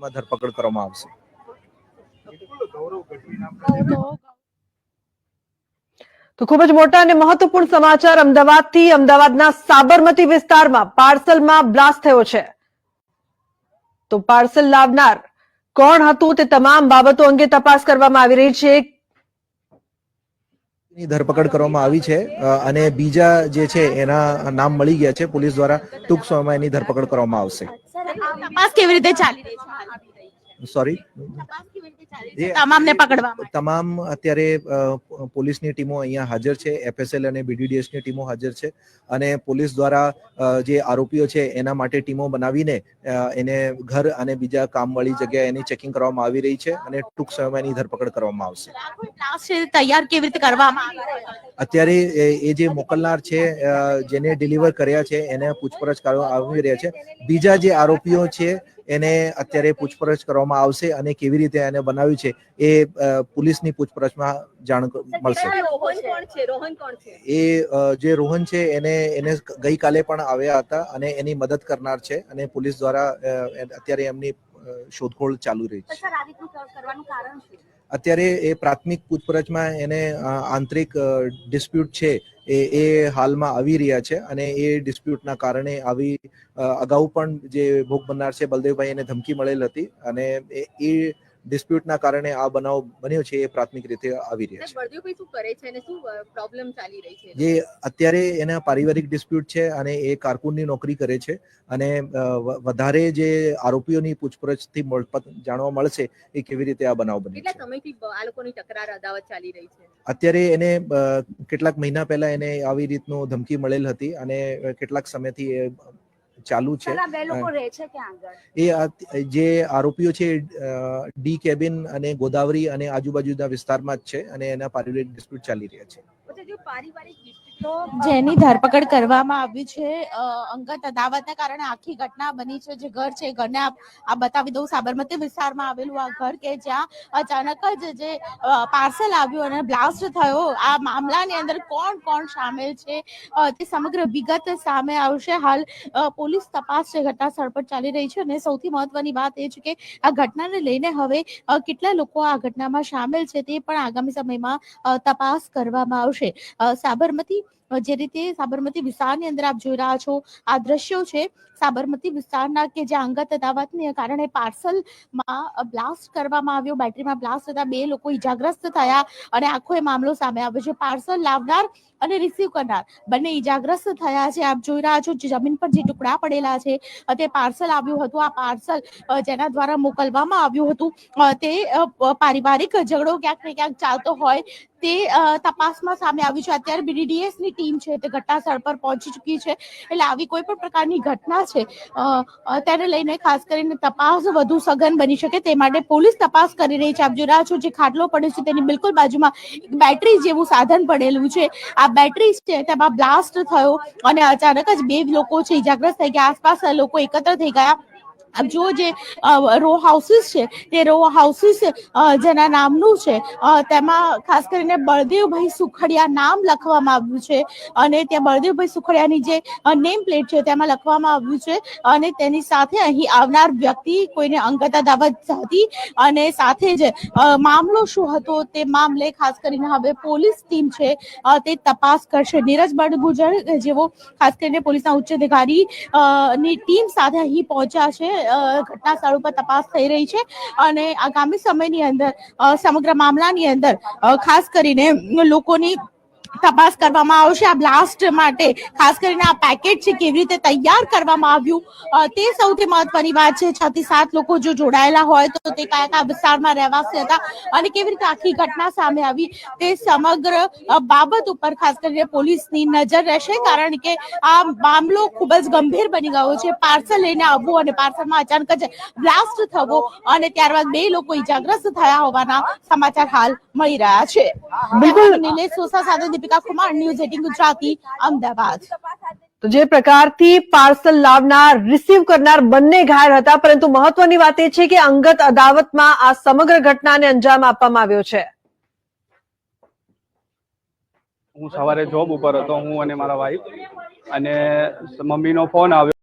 ધરપકડ કરવામાં આવશે। તો ખૂબ જ મોટા અને મહત્વપૂર્ણ સમાચાર અમદાવાદથી। અમદાવાદના સાબરમતી વિસ્તારમાં પાર્સલમાં બ્લાસ્ટ થયો છે। તો પાર્સલ લાવનાર કોણ હતું તે તમામ બાબતો અંગે તપાસ કરવામાં આવી રહી છે। ધરપકડ કરવામાં આવી છે અને બીજા જે છે એના નામ મળી ગયા છે। પોલીસ દ્વારા ટૂંક સમયમાં એની ધરપકડ કરવામાં આવશે। તપાસ કેવી રીતે ચાલી રહી છે? સોરી, તમામને પકડવા તમામ અત્યારે પોલીસની ટીમો અહીંયા હાજર છે। એફએસએલ અને બીડીડીએસની ટીમો હાજર છે અને પોલીસ દ્વારા જે આરોપીઓ છે એના માટે ટીમો બનાવીને એને ઘર અને બીજા કામવાળી જગ્યાએ એની ચેકિંગ કરવામાં આવી રહી છે અને ટૂંક સમયમાં એની ધરપકડ કરવામાં આવશે। તૈયાર કેવી રીતે કરવામાં અત્યારે એ જે મોકલનાર છે જેને ડિલિવર કર્યા છે એને પૂછપરછ કરવામાં આવી રહ્યા છે। બીજા જે આરોપીઓ છે એને અત્યારે પૂછપરછ કરવામાં આવશે અને કેવી રીતે એને બનાવ્યું છે એ પોલીસની પૂછપરછમાં જાણ મળશે। એ જે રોહન છે એને ગઈકાલે પણ આવ્યા હતા અને એની મદદ કરનાર છે અને પોલીસ દ્વારા અત્યારે એમની શોધખોળ ચાલુ રહી છે। અત્યારે એ પ્રાથમિક પૂછપરછમાં એને આંતરિક ડિસ્પ્યુટ છે એ હાલમાં આવી રહ્યા છે અને એ ડિસ્પ્યુટના કારણે આવી અગાઉ પણ જે ભોગ બનનાર છે બલદેવભાઈ એને ધમકી મળેલ હતી અને એ ડિસ્પ્યુટના કારણે આ બનાવ બન્યો છે। એ પ્રાથમિક રીતે આવી રહ્યા છે। બળદેવભાઈ શું કરે છે અને શું પ્રોબ્લેમ ચાલી રહી છે? જે અત્યારે એના પારિવારિક ડિસ્પ્યુટ છે અને એ કારકુનની નોકરી કરે છે અને વધારે જે આરોપીઓની પૂછપરછથી જાણવા મળશે એ કેવી રીતે આ બનાવ બન્યો છે। કેટલા સમયથી આ લોકોની તકરાર અદાવત ચાલી રહી છે? અત્યારે એને કેટલાક મહિના પહેલા એને આવી રીતનું ધમકી મળેલ હતી અને કેટલાક સમયથી એ ચાલુ છે। એ જે આરોપીઓ છે ડી કેબિન અને ગોદાવરી અને આજુબાજુના વિસ્તારમાં જ છે અને એના પારિવારિક ડિસ્પ્યુટ ચાલી રહ્યા છે। જેની ધરપકડ કરવામાં આવી છે અંગત અદાવતના કારણે આખી ઘટના બની છે। જે ઘર છે ઘરને આ બતાવી દઉં, સાબરમતી વિસ્તારમાં આવેલું આ ઘર કે જ્યાં અચાનક જ જે પાર્સલ આવ્યું અને બ્લાસ્ટ થયો। આ મામલાની અંદર કોણ કોણ સામેલ છે તે સમગ્ર વિગત સામે આવશે। હાલ પોલીસ તપાસ છે ઘટના સ્થળ પર ચાલી રહી છે અને સૌથી મહત્વની વાત એ છે કે આ ઘટનાને લઈને હવે કેટલા લોકો આ ઘટનામાં સામેલ છે તે પણ આગામી સમયમાં તપાસ કરવામાં આવશે। સાબરમતી જે રીતે સાબરમતી વિસ્તારની અંદર આપ જોઈ રહ્યા છો આ દ્રશ્યો છે સાબરમતી વિસ્તારના કે જે અંગત અદાવતને કારણે પાર્સલમાં બ્લાસ્ટ કરવામાં આવ્યો। બેટરીમાં બ્લાસ્ટ થતા 2 લોકો ઈજાગ્રસ્ત થયા અને આખો એ મામલો સામે આવ્યો છે। પાર્સલ લાવનાર અને રિસીવ કરનાર બંને ઈજાગ્રસ્ત થયા છે। આપ જોઈ રહ્યા છો જમીન પર જે ટુકડા પડેલા છે તે પાર્સલ આવ્યું હતું। આ પાર્સલ જેના દ્વારા મોકલવામાં આવ્યું હતું તે પારિવારિક ઝઘડો ક્યાંક ને ક્યાંક ચાલતો હોય તે તપાસમાં સામે આવ્યું છે। અત્યારે બીડીડીએસ ની ટીમ છે તે ઘટના સ્થળ પર પહોંચી ચૂકી છે એટલે આવી કોઈ પણ પ્રકારની ઘટના છે તેને લઈને ખાસ કરીને તપાસ વધુ સઘન બની શકે તે માટે પોલીસ તપાસ કરી રહી છે। આપ જોઈ રહ્યા છો જે ખાટલો પડ્યો છે તેની બિલકુલ બાજુમાં એક બેટરી જેવું સાધન પડેલું છે। આ બેટરી છે તેમાં બ્લાસ્ટ થયો અને અચાનક જ 2 લોકો છે ઈજાગ્રસ્ત થઈ ગયા। આસપાસ લોકો એકત્ર થઈ ગયા। જો જે રો હાઉસીસ છે તે રો હાઉસીસ જેના નામનું છે તેમાં ખાસ કરીને બળદેવભાઈ સુખડિયા નામ લખવામાં આવ્યું છે અને ત્યાં બળદેવભાઈ સુખડિયાની જે નેમ પ્લેટ છે તેમાં લખવામાં આવ્યું છે અને તેની સાથે અહીં આવનાર વ્યક્તિ કોઈને અંગત અદાવત હતી અને સાથે જ મામલો શું હતો તે મામલે ખાસ કરીને હવે પોલીસ ટીમ છે તે તપાસ કરશે। નીરજ બડગુજર જેવો ખાસ કરીને પોલીસના ઉચ્ચ અધિકારી ની ટીમ સાથે અહીં પહોંચ્યા છે। ઘટના સ્થળ ઉપર તપાસ થઈ રહી છે અને આગામી સમયની અંદર સમગ્ર મામલાની અંદર ખાસ કરીને લોકોની તપાસ કરવામાં આવશે। આ બ્લાસ્ટ માટે ખાસ કરીને આ પેકેટ છે કેવી રીતે તૈયાર કરવામાં આવ્યું તે સૌથી મહત્વની વાત છે। 6 થી 7 લોકો જો જોડાયેલા હોય તો તે કયા વિસ્તારમાં રહેવાસી હતા અને કેવી રીતે આખી ઘટના સામે આવી તે સમગ્ર બાબત ઉપર ખાસ કરીને પોલીસની નજર રહેશે કારણ કે આ મામલો ખૂબ જ ગંભીર બની ગયો છે। પાર્સલ લઈને આવવું અને પાર્સલમાં અચાનક જ બ્લાસ્ટ થવો અને ત્યારબાદ 2 લોકો ઈજાગ્રસ્ત થયા હોવાના સમાચાર હાલ મળી રહ્યા છે। બિલકુલ નિલેશ સોસા સાથે દીપિકા કુમાર, ન્યૂઝ 18 ગુજરાતી, અમદાવાદ। તો જે પ્રકારથી પાર્સલ લાવનાર રિસીવ કરનાર બંને ઘાયલ હતા પરંતુ મહત્વની વાત એ છે કે અંગત અદાવતમાં આ સમગ્ર ઘટનાને અંજામ આપવામાં આવ્યો છે। હું સવારે જોબ ઉપર હતો, હું અને મારા વાઈફ, અને મમ્મીનો ફોન આવ્યો